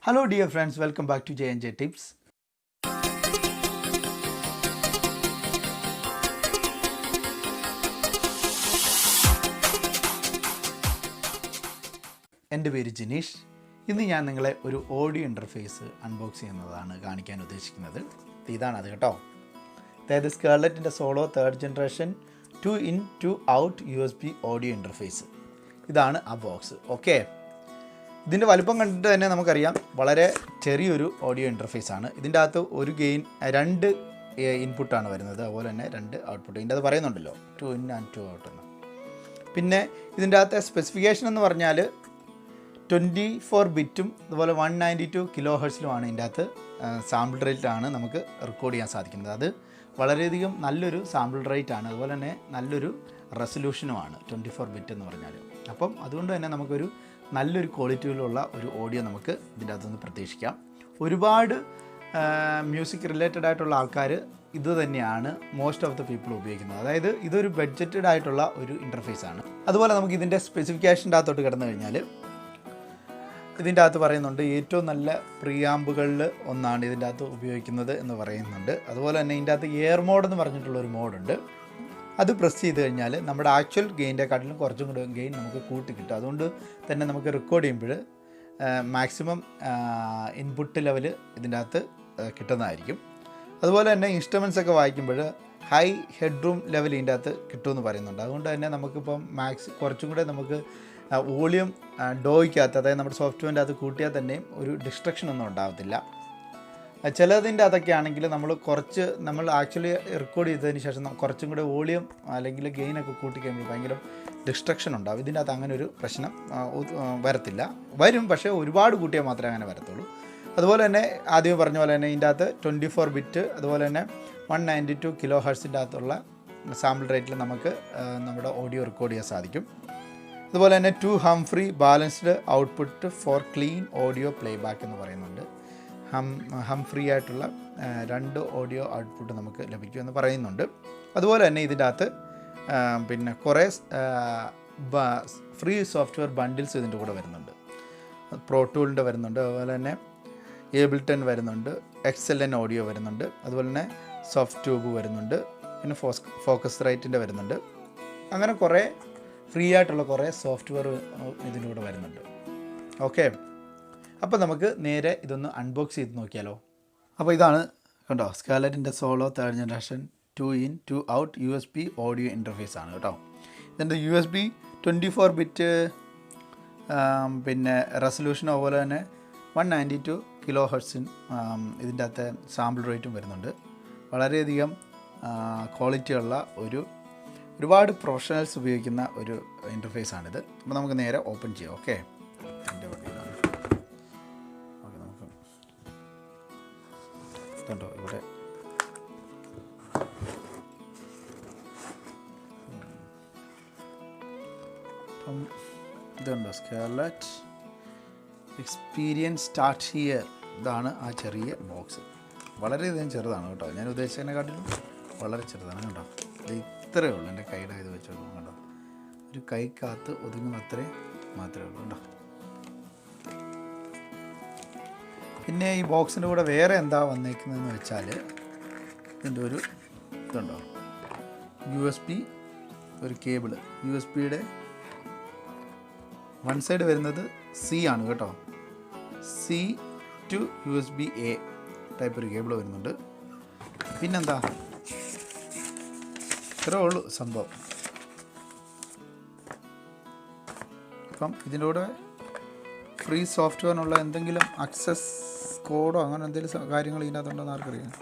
Hello dear friends, welcome back to J&J Tips. എൻ്റെ പേര് ജിനീഷ്. ഇന്ന് ഞാൻ നിങ്ങളെ ഒരു ഓഡിയോ ഇൻ്റർഫേസ് അൺബോക്സ് ചെയ്യുന്നതാണ് കാണിക്കാൻ ഉദ്ദേശിക്കുന്നത്. ഇതാണ് അത് കേട്ടോ. അതായത് സ്കാർലെറ്റിൻ്റെ solo 3rd generation 2-in 2-out USB audio interface. ഇതാണ് ആ ബോക്സ്. ഓക്കെ, ഇതിൻ്റെ വലുപ്പം കണ്ടിട്ട് തന്നെ നമുക്കറിയാം വളരെ ചെറിയൊരു ഓഡിയോ ഇൻ്റർഫേസ് ആണ്. ഇതിൻ്റെ അകത്ത് ഒരു ഗെയിൻ 2 ഇൻപുട്ടാണ് വരുന്നത്, അതുപോലെ തന്നെ 2 ഔട്ട്പുട്ട്. ഇതിൻ്റെ അത് പറയുന്നുണ്ടല്ലോ 2-in and 2-out എന്ന്. പിന്നെ ഇതിൻ്റെ അകത്തെ സ്പെസിഫിക്കേഷൻ എന്ന് പറഞ്ഞാൽ 24 ബിറ്റും അതുപോലെ 192 kHz-ലുമാണ് ഇതിൻ്റെ അകത്ത് സാമ്പിൾ റേറ്റാണ് നമുക്ക് റെക്കോർഡ് ചെയ്യാൻ സാധിക്കുന്നത്. അത് വളരെയധികം നല്ലൊരു സാമ്പിൾ റേറ്റ് ആണ്, അതുപോലെ തന്നെ നല്ലൊരു റെസൊല്യൂഷനുമാണ് 24 ബിറ്റ് എന്ന് പറഞ്ഞാൽ. അപ്പം അതുകൊണ്ട് തന്നെ നമുക്കൊരു നല്ലൊരു ക്വാളിറ്റിയിലുള്ള ഒരു ഓഡിയോ നമുക്ക് ഇതിൻ്റെ അകത്തുനിന്ന് പ്രതീക്ഷിക്കാം. ഒരുപാട് മ്യൂസിക് റിലേറ്റഡ് ആയിട്ടുള്ള ആൾക്കാർ ഇത് തന്നെയാണ് മോസ്റ്റ് ഓഫ് ദ പീപ്പിൾ ഉപയോഗിക്കുന്നത്. അതായത് ഇതൊരു ബഡ്ജറ്റഡ് ആയിട്ടുള്ള ഒരു ഇൻ്റർഫേസ് ആണ്. അതുപോലെ നമുക്ക് ഇതിൻ്റെ സ്പെസിഫിക്കേഷൻ്റെ അകത്തോട്ട് കിടന്നു കഴിഞ്ഞാൽ ഇതിൻ്റെ അകത്ത് പറയുന്നുണ്ട് ഏറ്റവും നല്ല പ്രീആമ്പുകളിൽ ഒന്നാണ് ഇതിൻ്റെ അകത്ത് ഉപയോഗിക്കുന്നത് എന്ന് പറയുന്നുണ്ട്. അതുപോലെ തന്നെ ഇതിൻ്റെ അകത്ത് എയർ മോഡ് എന്ന് പറഞ്ഞിട്ടുള്ളൊരു മോഡുണ്ട്. അത് പ്രസ് ചെയ്ത് കഴിഞ്ഞാൽ നമ്മുടെ ആക്ച്വൽ ഗെയിൻ്റെക്കാട്ടിലും കുറച്ചും കൂടെ ഗെയിൻ നമുക്ക് കൂട്ടി കിട്ടും. അതുകൊണ്ട് തന്നെ നമുക്ക് റെക്കോർഡ് ചെയ്യുമ്പോൾ മാക്സിമം ഇൻപുട്ട് ലെവൽ ഇതിൻ്റെ അകത്ത് കിട്ടുന്നതായിരിക്കും. അതുപോലെ തന്നെ ഇൻസ്ട്രുമെൻറ്റ്സ് ഒക്കെ വായിക്കുമ്പോൾ ഹൈ ഹെഡ് റൂം ലെവൽ ഇതിൻ്റെ അകത്ത് കിട്ടുമെന്ന് പറയുന്നുണ്ട്. അതുകൊണ്ട് തന്നെ നമുക്കിപ്പം കുറച്ചും കൂടെ നമുക്ക് വോളിയം ഡോയ്ക്കകത്ത്, അതായത് നമ്മുടെ സോഫ്റ്റ്വെയറിൻ്റെ അകത്ത് കൂട്ടിയാൽ തന്നെയും ഒരു ഡിസ്ട്രക്ഷൻ ഒന്നും ഉണ്ടാകത്തില്ല. ചിലതിൻ്റെ അതൊക്കെ ആണെങ്കിൽ നമ്മൾ ആക്ച്വലി റെക്കോർഡ് ചെയ്തതിന് ശേഷം കുറച്ചും കൂടെ വോളിയം അല്ലെങ്കിൽ ഗെയിനൊക്കെ കൂട്ടിക്കഴിയുമ്പോൾ ഭയങ്കര ഡിസ്ട്രക്ഷൻ ഉണ്ടാകും. ഇതിൻ്റെ അകത്ത് അങ്ങനെ ഒരു പ്രശ്നം വരും, പക്ഷേ ഒരുപാട് കൂട്ടിയാൽ മാത്രമേ അങ്ങനെ വരത്തുള്ളൂ. അതുപോലെ തന്നെ ആദ്യം പറഞ്ഞ പോലെ തന്നെ ഇതിൻ്റെ അകത്ത് 24 ബിറ്റ് അതുപോലെ തന്നെ 192 kHz-ൻ്റെ അകത്തുള്ള സാമ്പിൾ റേറ്റിൽ നമുക്ക് നമ്മുടെ ഓഡിയോ റെക്കോർഡ് ചെയ്യാൻ സാധിക്കും. അതുപോലെ തന്നെ 2 hum free balanced output for clean audio playback എന്ന് പറയുന്നുണ്ട്. ഹംഫ്രീ ആയിട്ടുള്ള 2 ഓഡിയോ ഔട്ട്പുട്ട് നമുക്ക് ലഭിക്കുമെന്ന് പറയുന്നുണ്ട്. അതുപോലെ തന്നെ ഇതിൻ്റെ അകത്ത് പിന്നെ കുറേ ഫ്രീ സോഫ്റ്റ്വെയർ ബണ്ടിൽസ് ഇതിൻ്റെ കൂടെ വരുന്നുണ്ട്. പ്രോ ടൂളിൻ്റെ വരുന്നുണ്ട്, അതുപോലെ തന്നെ ഏബിൾട്ടൺ വരുന്നുണ്ട്, XLN ഓഡിയോ വരുന്നുണ്ട്, അതുപോലെ തന്നെ സോഫ്റ്റ് ട്യൂബ് വരുന്നുണ്ട്, പിന്നെ ഫോക്കസ്റൈറ്റിൻ്റെ വരുന്നുണ്ട്. അങ്ങനെ കുറേ ഫ്രീ ആയിട്ടുള്ള കുറേ സോഫ്റ്റ്വെയർ ഇതിൻ്റെ കൂടെ വരുന്നുണ്ട്. ഓക്കെ, അപ്പോൾ നമുക്ക് നേരെ ഇതൊന്ന് അൺബോക്സ് ചെയ്ത് നോക്കിയാലോ. അപ്പോൾ ഇതാണ് കണ്ടോ, സ്കാർലെറ്റിൻ്റെ solo 3rd generation 2-in 2-out USB audio interface ആണ് കേട്ടോ. ഇതിൻ്റെ USB 24 ബിറ്റ് പിന്നെ റെസൊല്യൂഷൻ, അതുപോലെ തന്നെ 192 kHz ഇതിൻ്റെ അകത്തെ സാമ്പിൾ റേറ്റും വരുന്നുണ്ട്. വളരെയധികം ക്വാളിറ്റിയുള്ള ഒരുപാട് പ്രൊഫഷണൽസ് ഉപയോഗിക്കുന്ന ഒരു ഇൻ്റർഫേസാണിത്. അപ്പോൾ നമുക്ക് നേരെ ഓപ്പൺ ചെയ്യാം. ഓക്കെ, എൻ്റെ വണ്ടിയിലാണ്. ഓക്കെ, നമുക്ക് കണ്ടോ ഇവിടെ അപ്പം ഇതുണ്ടോ, സ്കാർലെറ്റ് എക്സ്പീരിയൻസ് സ്റ്റാർട്ട് ഹിയർ. ഇതാണ് ആ ചെറിയ ബോക്സ്. വളരെയധികം ചെറുതാണ് കേട്ടോ, ഞാൻ ഉദ്ദേശിച്ചതിനെക്കാട്ടിലും വളരെ ചെറുതാണ് കേട്ടോ. ഇത്രയേ ഉള്ളൂ, എൻ്റെ കൈയുടെ ഇത് വെച്ച് നോക്കും കേട്ടോ. ഒരു കൈക്കകത്ത് ഒതുങ്ങുന്ന അത്രയും മാത്രമേ ഉള്ളൂ കേട്ടോ. പിന്നെ ഈ ബോക്സിൻ്റെ കൂടെ വേറെ എന്താ വന്നേക്കുന്നതെന്ന് വെച്ചാൽ ഇതിൻ്റെ ഒരു ഇതുണ്ടോ, USB ഒരു കേബിള്. USB-യുടെ വൺ സൈഡ് വരുന്നത് C ആണ് കേട്ടോ. C to USB-A ടൈപ്പ് ഒരു കേബിൾ വരുന്നുണ്ട്. പിന്നെന്താ, ഇത്രേ ഉള്ളൂ സംഭവം. അപ്പം ഇതിൻ്റെ കൂടെ ഫ്രീ സോഫ്റ്റ്വെയറിനുള്ള എന്തെങ്കിലും അക്സസ് കോഡോ അങ്ങനെ എന്തെങ്കിലും കാര്യങ്ങൾ ഇതിൻ്റെ അകത്തുണ്ടോയെന്ന് ആർക്കറിയാം.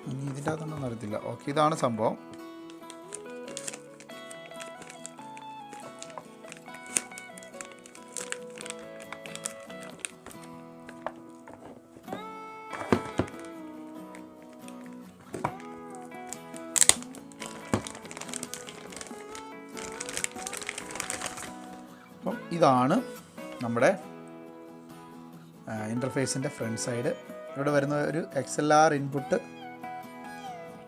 ഇനി ഇതിൻ്റെ അകത്തുണ്ടോയെന്ന് അറിയത്തില്ല. ഓക്കെ, ഇതാണ് സംഭവം. അപ്പം ഇതാണ് നമ്മുടെ ഇൻ്റർഫേസിൻ്റെ ഫ്രണ്ട് സൈഡ്. ഇവിടെ വരുന്ന ഒരു XLR ഇൻപുട്ട്,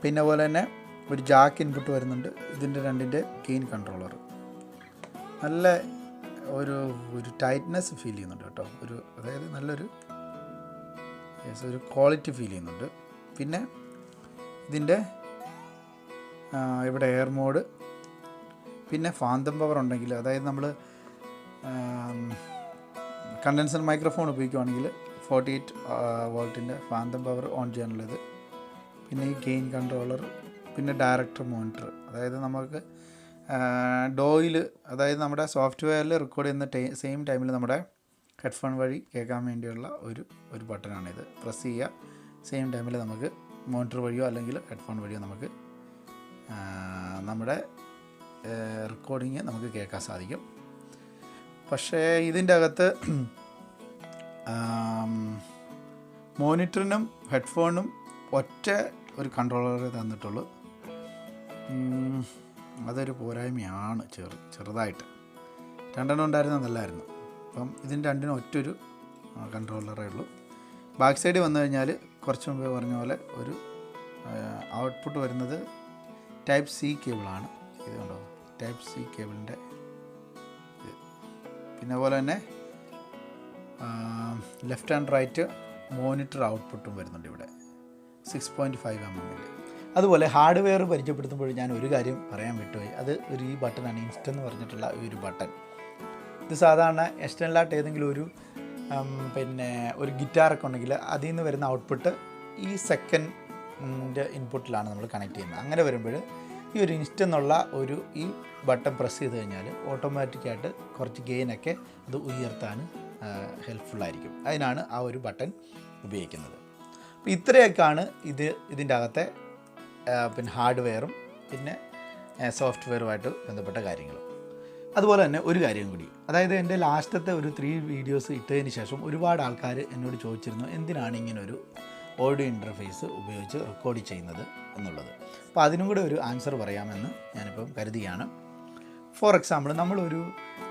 പിന്നെ പോലെ തന്നെ ഒരു ജാക്ക് ഇൻപുട്ട് വരുന്നുണ്ട്. ഇതിൻ്റെ 2ൻ്റെ ഗെയിൻ കൺട്രോളർ. നല്ല ഒരു ടൈറ്റ്നെസ് ഫീൽ ചെയ്യുന്നുണ്ട് കേട്ടോ. അതായത് നല്ലൊരു ഒരു ക്വാളിറ്റി ഫീൽ ചെയ്യുന്നുണ്ട്. പിന്നെ ഇതിൻ്റെ ഇവിടെ എയർ മോഡ്, പിന്നെ ഫാന്തം പവർ ഉണ്ടെങ്കിൽ, അതായത് നമ്മൾ കണ്ടൻസർ മൈക്രോഫോൺ ഉപയോഗിക്കുകയാണെങ്കിൽ 48 വോൾട്ടിൻ്റെ ഫാന്തം പവർ ഓൺ ചെയ്യാനുള്ളത്. പിന്നെ ഈ ഗെയിൻ കൺട്രോളർ, പിന്നെ ഡയറക്ടർ മോണിറ്റർ, അതായത് നമുക്ക് ഡോയിൽ, അതായത് നമ്മുടെ സോഫ്റ്റ്വെയറിൽ റെക്കോർഡ് ചെയ്യുന്ന സെയിം ടൈമിൽ നമ്മുടെ ഹെഡ്ഫോൺ വഴി കേൾക്കാൻ വേണ്ടിയുള്ള ഒരു ബട്ടണാണിത്. പ്രസ് ചെയ്യുക, സെയിം ടൈമിൽ നമുക്ക് മോണിറ്റർ വഴിയോ അല്ലെങ്കിൽ ഹെഡ്ഫോൺ വഴിയോ നമുക്ക് നമ്മുടെ റെക്കോർഡിങ് നമുക്ക് കേൾക്കാൻ സാധിക്കും. പക്ഷേ ഇതിൻ്റെ അകത്ത് മോണിറ്ററിനും ഹെഡ്ഫോണിനും ഒറ്റ ഒരു കൺട്രോളറേ തന്നിട്ടുള്ളൂ. അതൊരു പോരായ്മയാണ്, ചെറുതായിട്ട്. രണ്ടെണ്ണം ഉണ്ടായിരുന്നത് നല്ലതായിരുന്നു. അപ്പം ഇതിന് രണ്ടിനും ഒറ്റൊരു കൺട്രോളറേ ഉള്ളൂ. ബാക്ക് സൈഡിൽ വന്നു കഴിഞ്ഞാൽ കുറച്ച് മുമ്പേ പറഞ്ഞ പോലെ ഒരു ഔട്ട്പുട്ട് വരുന്നത് ടൈപ്പ് സി കേബിളാണ്. ഇത് കണ്ടോ, ടൈപ്പ് സി കേബിളിൻ്റെ ഇത്. പിന്നെ പോലെ തന്നെ ലെഫ്റ്റ് ആൻഡ് റൈറ്റ് മോണിറ്റർ ഔട്ട്പുട്ടും വരുന്നുണ്ട് ഇവിടെ 6.5 mm. അതുപോലെ ഹാർഡ്വെയർ പരിചയപ്പെടുത്തുമ്പോൾ ഞാൻ ഒരു കാര്യം പറയാൻ വിട്ടുപോയി. അത് ഈ ബട്ടണാണ്, ഇൻസ്റ്റ എന്ന് പറഞ്ഞിട്ടുള്ള ഒരു ബട്ടൺ. ഇത് സാധാരണ എക്സ്റ്റേണലായിട്ട് ഏതെങ്കിലും പിന്നെ ഒരു ഗിറ്റാറൊക്കെ ഉണ്ടെങ്കിൽ അതിൽ നിന്ന് വരുന്ന ഔട്ട്പുട്ട് ഈ സെക്കൻഡ് ഇൻപുട്ടിലാണ് നമ്മൾ കണക്ട് ചെയ്യുന്നത്. അങ്ങനെ വരുമ്പോൾ ഈ ഒരു ഇൻസ്റ്റ എന്നുള്ള ഈ ബട്ടൺ പ്രസ് ചെയ്ത് കഴിഞ്ഞാൽ ഓട്ടോമാറ്റിക്കായിട്ട് കുറച്ച് ഗെയിനൊക്കെ അത് ഉയർത്താൻ ഹെൽപ്ഫുള്ളായിരിക്കും. അതിനാണ് ആ ഒരു ബട്ടൺ ഉപയോഗിക്കുന്നത്. അപ്പോൾ ഇത്രയൊക്കെയാണ് ഇതിൻ്റെ അകത്തെ പിന്നെ ഹാർഡ്വെയറും പിന്നെ സോഫ്റ്റ്വെയറുമായിട്ട് ബന്ധപ്പെട്ട കാര്യങ്ങൾ. അതുപോലെ തന്നെ ഒരു കാര്യം കൂടി, അതായത് എൻ്റെ ലാസ്റ്റത്തെ ഒരു 3 വീഡിയോസ് ഇട്ടതിന് ശേഷം ഒരുപാട് ആൾക്കാർ എന്നോട് ചോദിച്ചിരുന്നു എന്തിനാണ് ഇങ്ങനെ ഒരു ഓഡിയോ ഇൻ്റർഫേസ് ഉപയോഗിച്ച് റെക്കോർഡ് ചെയ്യുന്നത് എന്നുള്ളത്. അപ്പോൾ അതിനും കൂടെ ഒരു ആൻസർ പറയാമെന്ന് ഞാനിപ്പം കരുതുകയാണ്. ഫോർ എക്സാമ്പിൾ, നമ്മളൊരു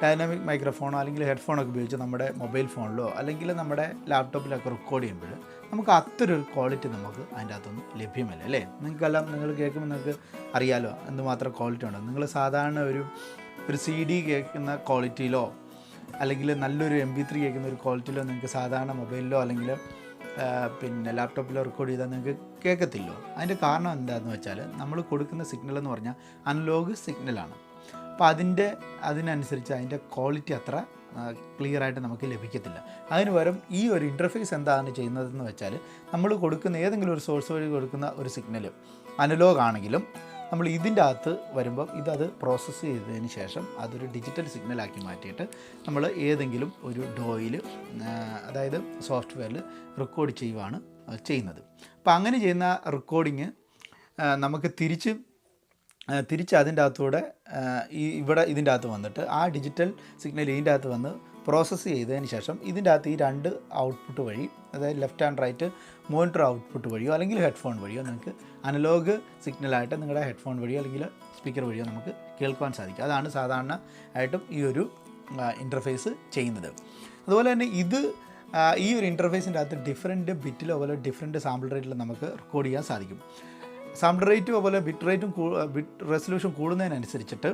ഡൈനാമിക് മൈക്രോഫോണോ അല്ലെങ്കിൽ ഹെഡ്ഫോണൊക്കെ ഉപയോഗിച്ച് നമ്മുടെ മൊബൈൽ ഫോണിലോ അല്ലെങ്കിൽ നമ്മുടെ ലാപ്ടോപ്പിലൊക്കെ റെക്കോർഡ് ചെയ്യുമ്പോൾ നമുക്ക് അത്രയൊരു ക്വാളിറ്റി നമുക്ക് അതിൻ്റെ അകത്തൊന്നും ലഭ്യമല്ല, അല്ലേ? നിങ്ങൾ കേൾക്കുമ്പോൾ നിങ്ങൾക്ക് അറിയാലോ എന്തുമാത്രം ക്വാളിറ്റി ഉണ്ടോ. നിങ്ങൾ സാധാരണ ഒരു CD കേൾക്കുന്ന ക്വാളിറ്റിയിലോ അല്ലെങ്കിൽ നല്ലൊരു MP3 കേൾക്കുന്ന ഒരു ക്വാളിറ്റിയിലോ നിങ്ങൾക്ക് സാധാരണ മൊബൈലിലോ അല്ലെങ്കിൽ പിന്നെ ലാപ്ടോപ്പിലോ റെക്കോർഡ് ചെയ്താൽ നിങ്ങൾക്ക് കേൾക്കത്തില്ലോ. അതിൻ്റെ കാരണം എന്താണെന്ന് വെച്ചാൽ നമ്മൾ കൊടുക്കുന്ന സിഗ്നൽ എന്ന് പറഞ്ഞാൽ അനലോഗ് സിഗ്നലാണ്. അപ്പോൾ അതിനനുസരിച്ച് അതിൻ്റെ ക്വാളിറ്റി അത്ര ക്ലിയറായിട്ട് നമുക്ക് ലഭിക്കത്തില്ല. അതിന് പകരം ഈ ഒരു ഇൻ്റർഫേസ് എന്താണ് ചെയ്യുന്നതെന്ന് വെച്ചാൽ നമ്മൾ കൊടുക്കുന്ന ഏതെങ്കിലും ഒരു സോഴ്സ് വഴി കൊടുക്കുന്ന ഒരു സിഗ്നൽ അനലോഗ് ആണെങ്കിലും നമ്മൾ ഇതിൻ്റെ അകത്ത് വരുമ്പം ഇതത് പ്രോസസ്സ് ചെയ്തതിന് ശേഷം അതൊരു ഡിജിറ്റൽ സിഗ്നലാക്കി മാറ്റിയിട്ട് നമ്മൾ ഏതെങ്കിലും ഒരു ഡോയിൽ, അതായത് സോഫ്റ്റ്വെയറിൽ റെക്കോർഡ് ചെയ്യുകയാണ് ചെയ്യുന്നത്. അപ്പോൾ അങ്ങനെ ചെയ്യുന്ന റെക്കോർഡിങ് നമുക്ക് തിരിച്ച് അതിൻ്റെ അകത്തൂടെ ഇതിൻ്റെ അകത്ത് വന്നിട്ട് ആ ഡിജിറ്റൽ സിഗ്നൽ ഇതിൻ്റെ അകത്ത് വന്ന് പ്രോസസ്സ് ചെയ്തതിന് ശേഷം ഇതിൻ്റെ അകത്ത് ഈ 2 ഔട്ട്പുട്ട് വഴി, അതായത് left and right monitor output വഴിയോ അല്ലെങ്കിൽ ഹെഡ്ഫോൺ വഴിയോ നിങ്ങൾക്ക് അനലോഗ് സിഗ്നലായിട്ട് നിങ്ങളുടെ ഹെഡ്ഫോൺ വഴിയോ അല്ലെങ്കിൽ സ്പീക്കർ വഴിയോ നമുക്ക് കേൾക്കുവാൻ സാധിക്കും. അതാണ് സാധാരണ ആയിട്ടും ഈ ഒരു ഇൻ്റർഫേസ് ചെയ്യുന്നത്. അതുപോലെ തന്നെ ഈ ഒരു ഇൻ്റർഫേസിൻ്റെ അകത്ത് ഡിഫറെൻറ്റ് ബിറ്റിലോ അതുപോലെ ഡിഫറെൻറ്റ് സാമ്പിൾ റേറ്റിൽ നമുക്ക് റെക്കോർഡ് ചെയ്യാൻ സാധിക്കും. സാമ്പിൾ റേറ്റും അതുപോലെ ബിറ്റ് റെസൊല്യൂഷൻ കൂടുന്നതിനനുസരിച്ചിട്ട്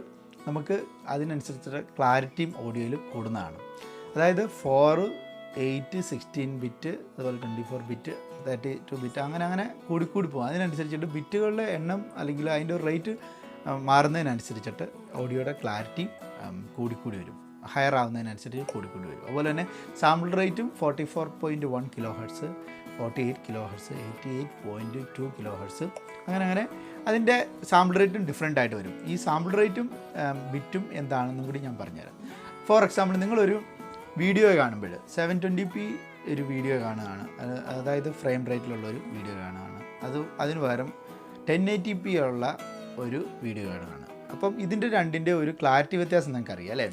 നമുക്ക് അതിനനുസരിച്ചിട്ട് ക്ലാരിറ്റിയും ഓഡിയോയിൽ കൂടുന്നതാണ്. അതായത് 4, 8, 16 ബിറ്റ്, അതുപോലെ 24 ബിറ്റ്, 32 ബിറ്റ്, അങ്ങനെ കൂടി പോകും. അതിനനുസരിച്ചിട്ട് ബിറ്റുകളുടെ എണ്ണം അല്ലെങ്കിൽ അതിൻ്റെ ഒരു റേറ്റ് മാറുന്നതിനനുസരിച്ചിട്ട് ഓഡിയോയുടെ ക്ലാരിറ്റി കൂടിക്കൂടി വരും. ഹയർ ആവുന്നതിനനുസരിച്ച് കൂടിക്കൂടി വരും. അതുപോലെ തന്നെ സാമ്പിൾ റേറ്റും 44.1 kHz, 48 kHz, 88.2 kHz, അങ്ങനെ അതിൻ്റെ സാമ്പിൾ റേറ്റും ഡിഫറെൻ്റ് ആയിട്ട് വരും. ഈ സാമ്പിൾ റേറ്റും ബിറ്റും എന്താണെന്നും കൂടി ഞാൻ പറഞ്ഞുതരാം. ഫോർ എക്സാമ്പിൾ, നിങ്ങളൊരു വീഡിയോ കാണുമ്പോൾ 720p ഒരു വീഡിയോ കാണുകയാണ്, അതായത് ഫ്രെയിം റേറ്റിലുള്ളൊരു വീഡിയോ കാണുകയാണ്. അതിന് പകരം 1080p ഉള്ള ഒരു വീഡിയോ കാണുകയാണ്. അപ്പം ഇതിൻ്റെ രണ്ടിൻ്റെ ഒരു ക്ലാരിറ്റി വ്യത്യാസം നിങ്ങൾക്കറിയാം, അല്ലേ?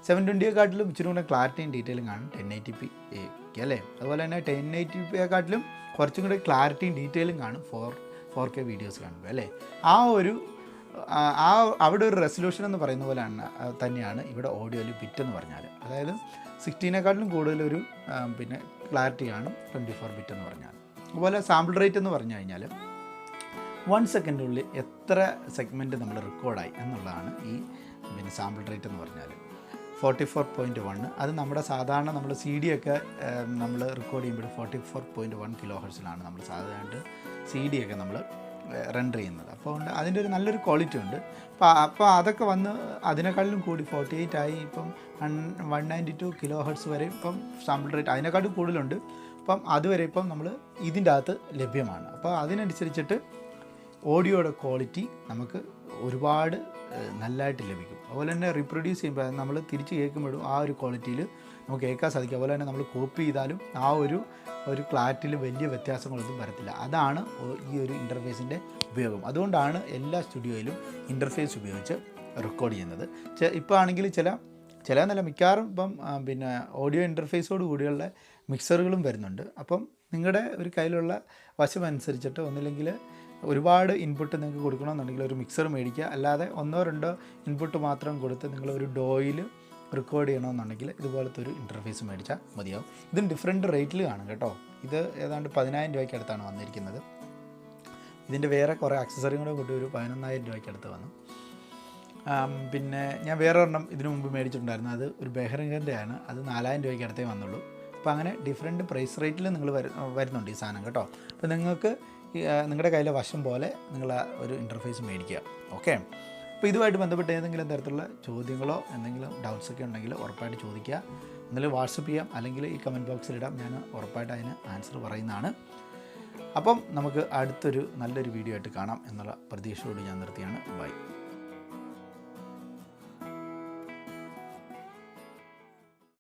720യെക്കാട്ടിലും ഇച്ചിരി കൂടെ ക്ലാരിറ്റിയും ഡീറ്റെയിലും കാണും 1080p അല്ലേ? അതുപോലെ തന്നെ 1080pയെക്കാട്ടിലും കുറച്ചും കൂടെ ക്ലാരിറ്റിയും ഡീറ്റെയിലും കാണും 4K വീഡിയോസ് കാണുമ്പോൾ, അല്ലേ? അവിടെ ഒരു റെസൊല്യൂഷൻ എന്ന് പറയുന്ന പോലെയാണ് തന്നെയാണ് ഇവിടെ ഓഡിയോയിൽ ബിറ്റ് എന്ന് പറഞ്ഞാൽ. അതായത് 16നെക്കാട്ടിലും കൂടുതലൊരു പിന്നെ ക്ലാരിറ്റിയാണ് 24 ബിറ്റ് എന്ന് പറഞ്ഞാൽ. അതുപോലെ സാമ്പിൾ റേറ്റ് എന്ന് പറഞ്ഞു കഴിഞ്ഞാൽ 1 സെക്കൻഡിനുള്ളിൽ എത്ര സെഗ്മെൻറ്റ് നമ്മൾ റെക്കോർഡായി എന്നുള്ളതാണ് ഈ പിന്നെ സാമ്പിൾ റേറ്റ് എന്ന് പറഞ്ഞാൽ. 44.1. അത് നമ്മുടെ സാധാരണ നമ്മൾ CD ഒക്കെ നമ്മൾ റെക്കോർഡ് ചെയ്യുമ്പോൾ 44.1 കിലോ ഹെർട്സിലാണ് നമ്മൾ സാധാരണ CD ഒക്കെ നമ്മൾ റെൻഡർ ചെയ്യുന്നത്. അപ്പോൾ അതിൻ്റെ ഒരു നല്ലൊരു ക്വാളിറ്റി ഉണ്ട്. അപ്പോൾ അതൊക്കെ വന്ന് അതിനേക്കാളും കൂടി 48 ആയി, ഇപ്പം 192 കിലോ ഹെർട്സ് വരെ ഇപ്പം സാമ്പിൾ റേറ്റ് അതിനേക്കാളും കൂടുതലുണ്ട്. അപ്പം അതുവരെ ഇപ്പം നമ്മൾ ഇതിൻ്റെ അകത്ത് ലഭ്യമാണ്. അപ്പോൾ അതിനനുസരിച്ചിട്ട് ഓഡിയോയുടെ ക്വാളിറ്റി നമുക്ക് ഒരുപാട് നല്ലതായിട്ട് ലഭിക്കും. അതുപോലെ തന്നെ റീപ്രൊഡ്യൂസ് ചെയ്യുമ്പോൾ നമ്മൾ തിരിച്ച് കേൾക്കുമ്പോഴും ആ ഒരു ക്വാളിറ്റിയിൽ നമുക്ക് കേൾക്കാൻ സാധിക്കും. അതുപോലെ തന്നെ നമ്മൾ കോപ്പി ചെയ്താലും ആ ഒരു ക്ലാരിറ്റിയിൽ വലിയ വ്യത്യാസങ്ങളൊന്നും വരത്തില്ല. അതാണ് ഈ ഒരു ഇൻ്റർഫേസിൻ്റെ ഉപയോഗം. അതുകൊണ്ടാണ് എല്ലാ സ്റ്റുഡിയോയിലും ഇൻ്റർഫേസ് ഉപയോഗിച്ച് റെക്കോർഡ് ചെയ്യുന്നത്. ഇപ്പോൾ ആണെങ്കിൽ ചില നല്ല മിക്കവാറും ഇപ്പം പിന്നെ ഓഡിയോ ഇൻ്റർഫേസോട് കൂടിയുള്ള മിക്സറുകളും വരുന്നുണ്ട്. അപ്പം നിങ്ങളുടെ ഒരു കയ്യിലുള്ള വശം അനുസരിച്ചിട്ട് ഒന്നില്ലെങ്കിൽ ഒരുപാട് ഇൻപുട്ട് നിങ്ങൾക്ക് കൊടുക്കണമെന്നുണ്ടെങ്കിൽ ഒരു മിക്സർ മേടിക്കുക. അല്ലാതെ 1-2 ഇൻപുട്ട് മാത്രം കൊടുത്ത് നിങ്ങളൊരു ഡോയിൽ റെക്കോർഡ് ചെയ്യണമെന്നുണ്ടെങ്കിൽ ഇതുപോലത്തെ ഒരു ഇൻ്റർഫേസ് മേടിച്ചാൽ മതിയാവും. ഇതും ഡിഫറെൻറ്റ് റേറ്റിൽ കാണും കേട്ടോ. ഇത് ഏതാണ്ട് 10,000 രൂപയ്ക്ക് അടുത്താണ് വന്നിരിക്കുന്നത്. ഇതിൻ്റെ വേറെ കുറേ ആക്സസറിയും കൂടെ കൂട്ടി ഒരു 11,000 രൂപയ്ക്ക് അടുത്ത് വന്നു. പിന്നെ ഞാൻ വേറെ ഒരെണ്ണം ഇതിനു മുമ്പ് മേടിച്ചിട്ടുണ്ടായിരുന്നു. അത് ഒരു ബെഹ്റിൻ്റെ ആണ്. അത് 4,000 രൂപയ്ക്ക് അടുത്തേ വന്നുള്ളൂ. അപ്പോൾ അങ്ങനെ ഡിഫറെൻറ്റ് പ്രൈസ് റേറ്റിൽ നിങ്ങൾ വരുന്നുണ്ട് ഈ സാധനം കേട്ടോ. അപ്പോൾ നിങ്ങൾക്ക് നിങ്ങളുടെ കയ്യിലെ വശം പോലെ നിങ്ങൾ ഒരു ഇൻ്റർഫേസ് മേടിക്കുക. ഓക്കെ. അപ്പോൾ ഇതുമായിട്ട് ബന്ധപ്പെട്ട് ഏതെങ്കിലും തരത്തിലുള്ള ചോദ്യങ്ങളോ എന്തെങ്കിലും ഡൗട്ട്സൊക്കെ ഉണ്ടെങ്കിൽ ഉറപ്പായിട്ട് ചോദിക്കുക. ഒന്നിൽ വാട്സപ്പ് ചെയ്യാം, അല്ലെങ്കിൽ ഈ കമൻറ്റ് ബോക്സിലിടാം. ഞാൻ ഉറപ്പായിട്ട് അതിന് ആൻസർ പറയുന്നതാണ്. അപ്പം നമുക്ക് അടുത്തൊരു നല്ലൊരു വീഡിയോ ആയിട്ട് കാണാം എന്നുള്ള പ്രതീക്ഷയോട് ഞാൻ നിർത്തിയാണ്. ബൈ.